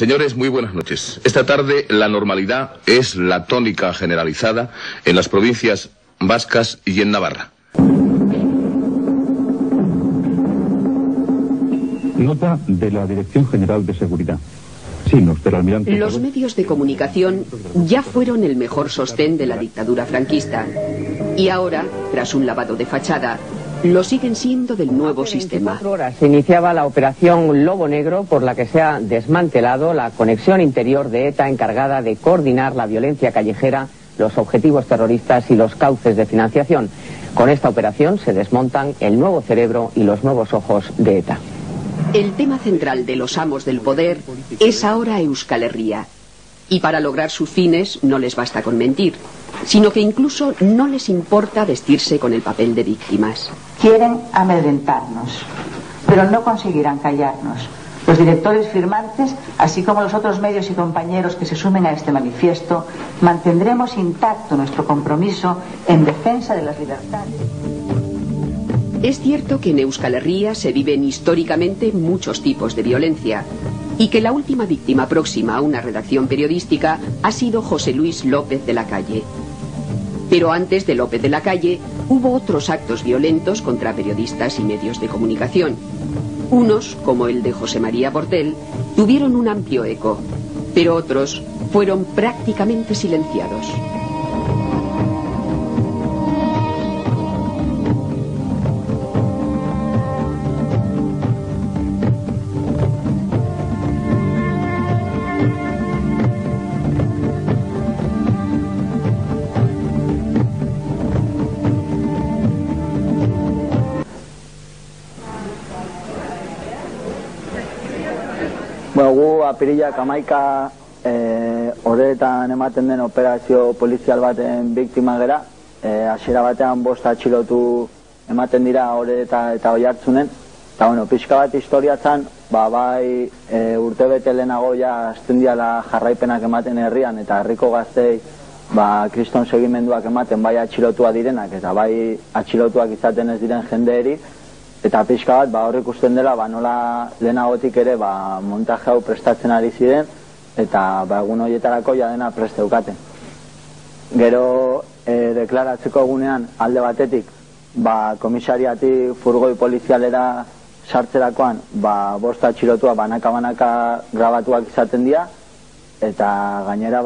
Señores, muy buenas noches. Esta tarde la normalidad es la tónica generalizada en las provincias vascas y en Navarra. Nota de la Dirección General de Seguridad. Signos del almirante. Los medios de comunicación ya fueron el mejor sostén de la dictadura franquista. Y ahora, tras un lavado de fachada, lo siguen siendo del nuevo sistema. 24 horas se iniciaba la operación Lobo Negro, por la que se ha desmantelado la conexión interior de ETA encargada de coordinar la violencia callejera, los objetivos terroristas y los cauces de financiación. Con esta operación se desmontan el nuevo cerebro y los nuevos ojos de ETA. El tema central de los amos del poder es ahora Euskal Herria. Y para lograr sus fines no les basta con mentir, sino que incluso no les importa vestirse con el papel de víctimas. Quieren amedrentarnos, pero no conseguirán callarnos. Los directores firmantes, así como los otros medios y compañeros que se sumen a este manifiesto, mantendremos intacto nuestro compromiso en defensa de las libertades. Es cierto que en Euskal Herria se viven históricamente muchos tipos de violencia y que la última víctima próxima a una redacción periodística ha sido José Luis López de la Calle. Pero antes de López de la Calle hubo otros actos violentos contra periodistas y medios de comunicación. Unos, como el de José María Bordel, tuvieron un amplio eco, pero otros fueron prácticamente silenciados. Bueno, gu apirilak 11 horretan ematen den operazio polizial baten biktima gera. Hasiera batean 5 atxilotu ematen dira horreta eta Oiartzunen. Eta bueno, pixka bat historiatzen, bai urtebete lehenago ja hasten diala jarraipenak ematen herrian eta herriko gaztei kriston segimenduak ematen bai atxilotua direnak eta bai atxilotuak izaten ez diren jendeeri. Eta pixka bat hor ikusten dela nola lehenagotik ere montaje hau prestatzen ari ziren eta egun horietarako ja dena preste eukaten. Gero deklaratzeko egunean alde batetik komisariatik furgoi polizialera sartzerakoan 5 atxilotua banaka grabatuak izaten dira eta gainera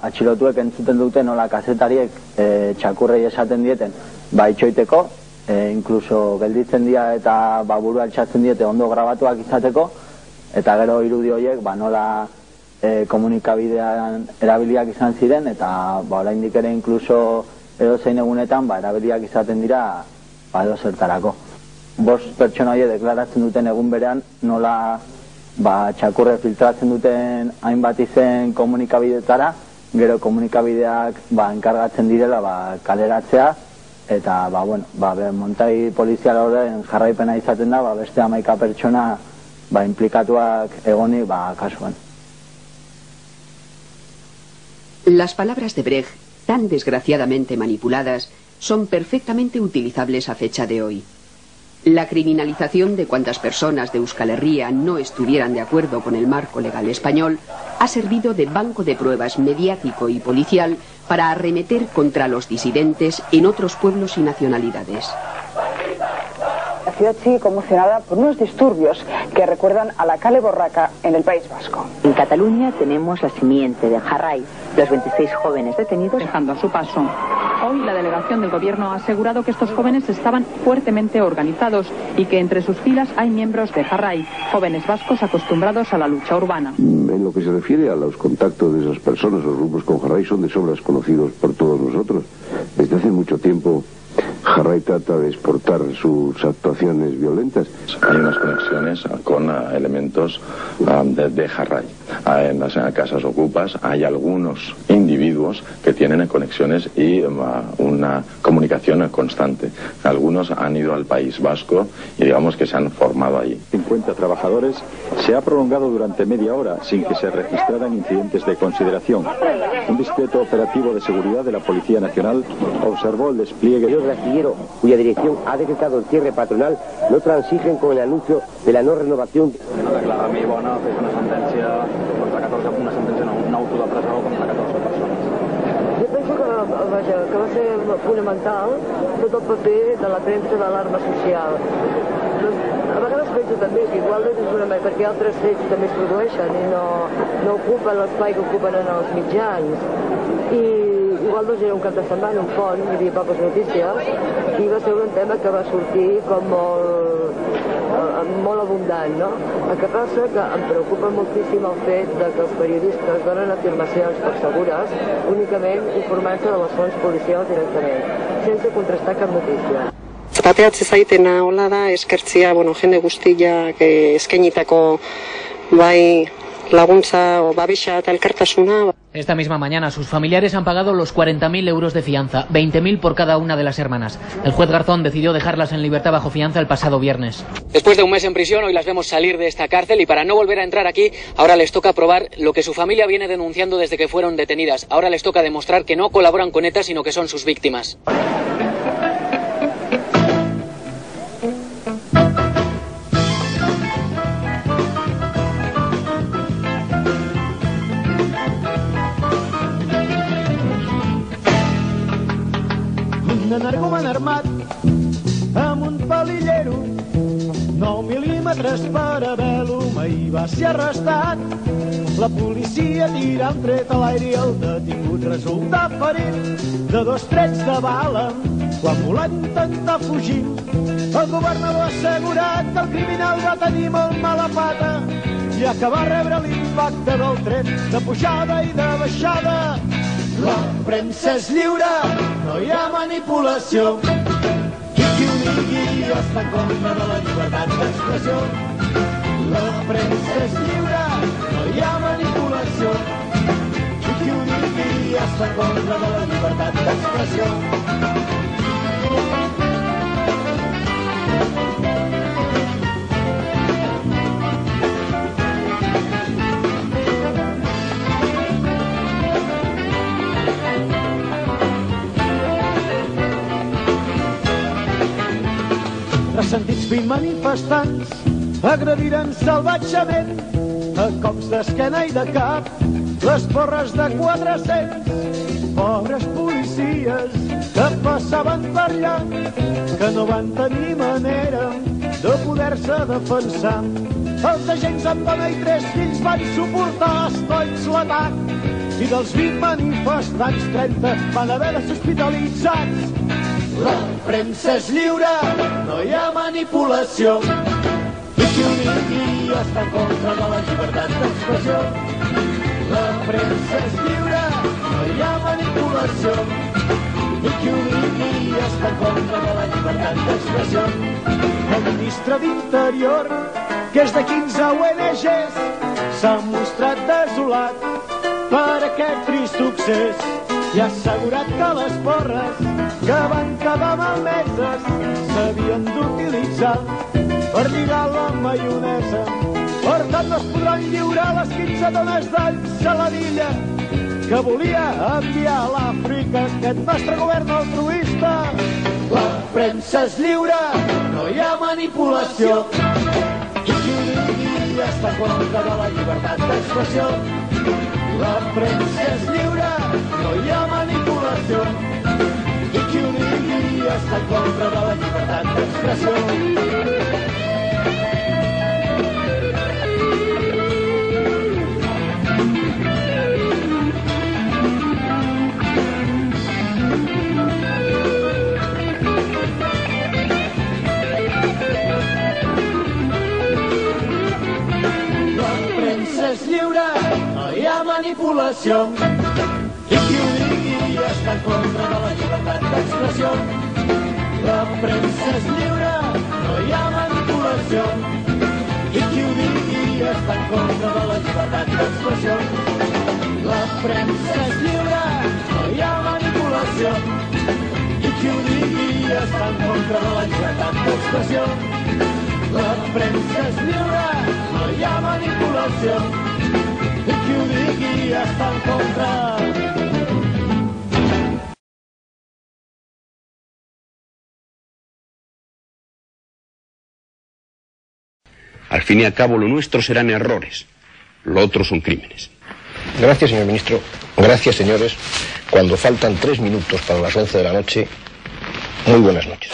atxilotuek entzuten dute nola kazetariek txakurrei esaten dieten itxoiteko, inkluso gelditzen dira eta burua altxatzen diete ondo grabatuak izateko, eta gero irudi horiek nola komunikabidean erabiliak izan ziren eta oraindik ere inkluso edozein egunetan erabiliak izaten dira edozertarako. 5 pertsona horiek deklaratzen duten egun berean nola txakurre filtratzen duten hainbat izen komunikabideetara, gero komunikabideak enkargatzen direla kaleratzea eta montai polizial horren jarraipena izaten da beste 11 pertsona implikatuak egoni kasuan. Las palabras de Brecht, tan desgraciadamente manipuladas, son perfectamente utilizables a fecha de hoy. La criminalización de cuantas personas de Euskal Herria no estuvieran de acuerdo con el marco legal español ha servido de banco de pruebas mediático y policial para arremeter contra los disidentes en otros pueblos y nacionalidades. La ciudad sigue conmocionada por unos disturbios que recuerdan a la Kale Borraka en el País Vasco. En Cataluña tenemos la simiente de Jarray, los 26 jóvenes detenidos dejando a su paso. Hoy la delegación del gobierno ha asegurado que estos jóvenes estaban fuertemente organizados y que entre sus filas hay miembros de Jarray, jóvenes vascos acostumbrados a la lucha urbana. En lo que se refiere a los contactos de esas personas, los grupos con Jarray son de sobras conocidos por todos nosotros. Desde hace mucho tiempo Jarray trata de exportar sus actuaciones violentas. Hay unas conexiones con elementos de Jarray. En las casas ocupas hay algunos individuos que tienen conexiones y una comunicación constante. Algunos han ido al País Vasco y digamos que se han formado allí. 50 trabajadores se ha prolongado durante media hora sin que se registraran incidentes de consideración. Un discreto operativo de seguridad de la Policía Nacional observó el despliegue. El astillero, cuya dirección ha decretado el cierre patronal, no transigen con el anuncio de la no renovación. Declarar mi bona, fer una sentència sortit a la presó com a 14 persones. Jo penso que va ser fonamental tot el paper de la premsa de l'alarma social. A vegades penso també que igual és una manera, perquè altres fets també es produeixen i no ocupen l'espai que ocupen en els mitjans. I igual doncs era un cap de setmana, un pont, hi havia poques notícies, i va ser un tema que va sortir com molt abundant, no? El que passa que em preocupa moltíssim el fet que els periodistes donen afirmacions per segures únicament informant-se de les fonts policials directament, sense contrastar cap notícia. Zapateatze zaitena hola da, eskertzia, jende guztiak eskainitako bai laguntza o babesa eta elkartasuna. Esta misma mañana sus familiares han pagado los 40.000 euros de fianza, 20.000 por cada una de las hermanas. El juez Garzón decidió dejarlas en libertad bajo fianza el pasado viernes. Después de un mes en prisión, hoy las vemos salir de esta cárcel y para no volver a entrar aquí, ahora les toca probar lo que su familia viene denunciando desde que fueron detenidas. Ahora les toca demostrar que no colaboran con ETA, sino que son sus víctimas. Un energumen armat amb un palillero 9 mil·límetres Parabellum ahir va ser arrestat. La policia tira un tret a l'aire i el detingut resulta ferit de 2 trets de bala quan volant intentar fugir. El governador ha assegurat que el criminal va tenir molt mala pata ja que va rebre l'impacte del tret de pujada i de baixada. La premsa és lliure, no hi ha manipulació. I qui ho digui està en contra de la llibertat d'expressió. La premsa és lliure, no hi ha manipulació. I qui ho digui està en contra de la llibertat d'expressió. Ressentits 20 manifestants agrediren salvatgement a cops d'esquena i de cap les porres de 400 pobres policies que passaven per allà, que no van tenir manera de poder-se defensar. Els agents amb dona i 3 fills van suportar estoics l'atac i dels 20 manifestants 30 van haver de ser hospitalitzats. La premsa és lliure, no hi ha manipulació. I qui ho digui està en contra de la llibertat d'expressió. La premsa és lliure, no hi ha manipulació. I qui ho digui està en contra de la llibertat d'expressió. El ministre d'Interior, que és de 15 ONGs, s'ha mostrat desolat per aquest trist succés i ha assegurat que les porres que van quedar malmeses s'havien d'utilitzar per lligar la maionesa. Per tant, no es podran lliurar les 15 tones d'ensaladilla que volia enviar a l'Àfrica aquest nostre govern altruista. La premsa és lliure, no hi ha manipulació. I qui ho digui està en contra de la llibertat d'expressió. La premsa és lliure, no hi ha manipulació. I qui ho digui està en contra de la llibertat d'expressió. La premsa és lliure, no hi ha manipulació. I qui ho digui està en contra de la llibertat d'expressió. La premsa és lliure, no hi ha manipulació. I qui ho digui està en contra de la llibertat d'expressió. La premsa és lliure, no hi ha manipulació. I qui ho digui està en contra de la llibertat d'expressió. La premsa és lliure, no hi ha manipulació. I qui ho digui està en contra. Al fin y al cabo, lo nuestro serán errores, lo otro son crímenes. Gracias, señor ministro. Gracias, señores. Cuando faltan 3 minutos para las 11 de la noche, muy buenas noches.